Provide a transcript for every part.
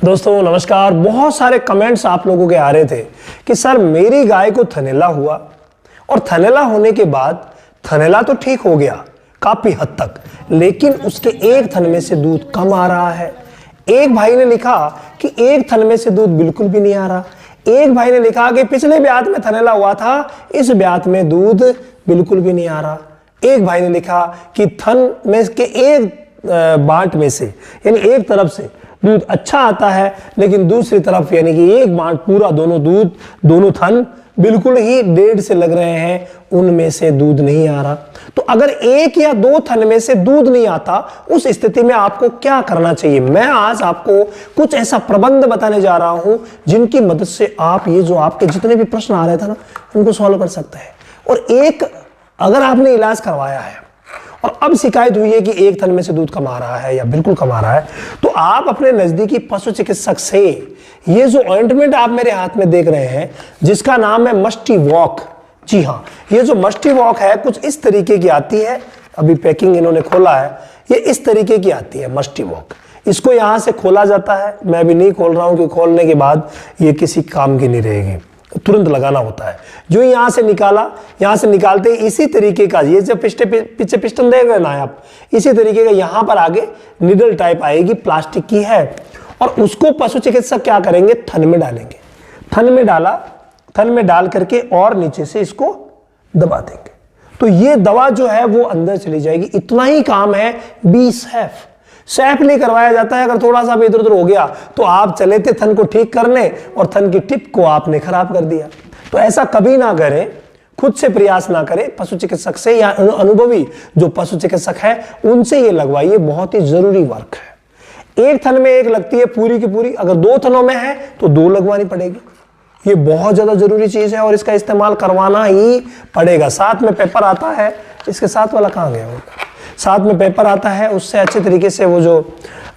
दोस्तों नमस्कार। बहुत सारे कमेंट्स आप लोगों के आ रहे थे कि सर मेरी गाय को थनैला हुआ और थनैला होने के बाद थनैला तो ठीक हो गया काफी हद तक, लेकिन उसके एक थन में से दूध कम आ रहा है। एक भाई ने लिखा कि एक थन में से दूध बिल्कुल भी नहीं आ रहा। एक भाई ने लिखा कि पिछले ब्यात में थनैला हुआ था, इस ब्यात में दूध बिल्कुल भी नहीं आ रहा। एक भाई ने लिखा कि थन में के एक बांट में से यानी एक तरफ से दूध अच्छा आता है, लेकिन दूसरी तरफ यानी कि एक बांट पूरा दोनों थन बिल्कुल ही डेढ़ से लग रहे हैं, उनमें से दूध नहीं आ रहा। तो अगर एक या दो थन में से दूध नहीं आता, उस स्थिति में आपको क्या करना चाहिए? मैं आज आपको कुछ ऐसा प्रबंध बताने जा रहा हूं जिनकी मदद से आप ये जो आपके जितने भी प्रश्न आ रहे थे ना, उनको सॉल्व कर सकते हैं। और एक अगर आपने इलाज करवाया है और अब शिकायत हुई है कि एक थन में से दूध कम आ रहा है या बिल्कुल कम आ रहा है, तो आप अपने नजदीकी पशु चिकित्सक से ये जो ऑइंटमेंट आप मेरे हाथ में देख रहे हैं जिसका नाम है मस्टी वॉक, जी हाँ, ये जो मस्टी वॉक है कुछ इस तरीके की आती है। अभी पैकिंग इन्होंने खोला है, ये इस तरीके की आती है मस्टी वॉक। इसको यहां से खोला जाता है, मैं अभी नहीं खोल रहा हूं कि खोलने के बाद ये किसी काम की नहीं रहेगी, तुरंत लगाना होता है। जो यहां से निकाला, यहां से निकालते ही इसी तरीके का ये जो पीछे पिस्टन देख रहे हैं ना आप, इसी तरीके का यहां पर आगे निडल टाइप आएगी, प्लास्टिक की है, और उसको पशु चिकित्सक क्या करेंगे, थन में डालेंगे। थन में डाला, थन में डाल करके और नीचे से इसको दबा देंगे, तो ये दवा जो है वो अंदर चली जाएगी। इतना ही काम है। सैफ नहीं करवाया जाता है। अगर थोड़ा सा भी इधर उधर हो गया तो आप चले थे थन को ठीक करने और थन की टिप को आपने खराब कर दिया। तो ऐसा कभी ना करें, खुद से प्रयास ना करें, पशु चिकित्सक से या अनुभवी जो पशु चिकित्सक है उनसे ये लगवाइए। बहुत ही जरूरी वर्क है। एक थन में एक लगती है पूरी की पूरी, अगर दो थनों में है तो दो लगवानी पड़ेगी। ये बहुत ज्यादा जरूरी चीज है और इसका इस्तेमाल करवाना ही पड़ेगा। साथ में पेपर आता है, इसके साथ वाला कहां गया? साथ में पेपर आता है, उससे अच्छे तरीके से वो जो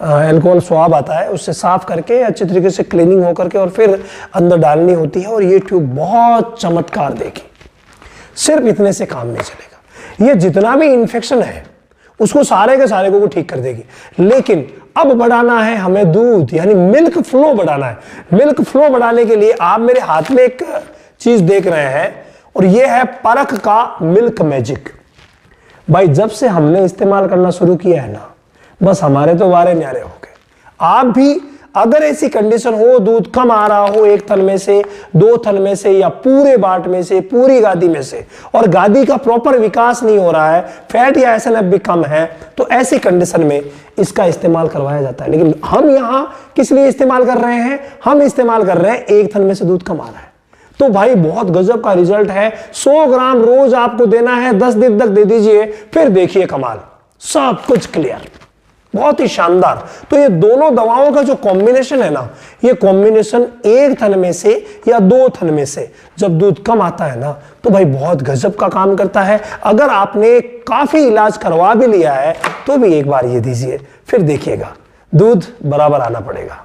अल्कोहल स्वाब आता है उससे साफ करके अच्छे तरीके से क्लीनिंग हो करके और फिर अंदर डालनी होती है। और ये ट्यूब बहुत चमत्कार देगी। सिर्फ इतने से काम नहीं चलेगा, ये जितना भी इंफेक्शन है उसको सारे के सारे को ठीक कर देगी। लेकिन अब बढ़ाना है हमें दूध, यानी मिल्क फ्लो बढ़ाना है। मिल्क फ्लो बढ़ाने के लिए आप मेरे हाथ में एक चीज देख रहे हैं और ये है परख का मिल्क मैजिक। भाई जब से हमने इस्तेमाल करना शुरू किया है ना, बस हमारे तो वारे न्यारे हो गए। आप भी अगर ऐसी कंडीशन हो, दूध कम आ रहा हो एक थन में से, दो थन में से, या पूरे बाट में से, पूरी गादी में से, और गादी का प्रॉपर विकास नहीं हो रहा है, फैट या एसएनएफ भी कम है, तो ऐसी कंडीशन में इसका इस्तेमाल करवाया जाता है। लेकिन हम यहां किस लिए इस्तेमाल कर रहे हैं? हम इस्तेमाल कर रहे हैं एक थन में से दूध कम आ रहा है, तो भाई बहुत गजब का रिजल्ट है। 100 ग्राम रोज आपको देना है, 10 दिन तक दे दीजिए, फिर देखिए कमाल, सब कुछ क्लियर, बहुत ही शानदार। तो ये दोनों दवाओं का जो कॉम्बिनेशन है ना, ये कॉम्बिनेशन एक थन में से या दो थन में से जब दूध कम आता है ना, तो भाई बहुत गजब का काम करता है। अगर आपने काफी इलाज करवा भी लिया है तो भी एक बार ये दीजिए, फिर देखिएगा दूध बराबर आना पड़ेगा।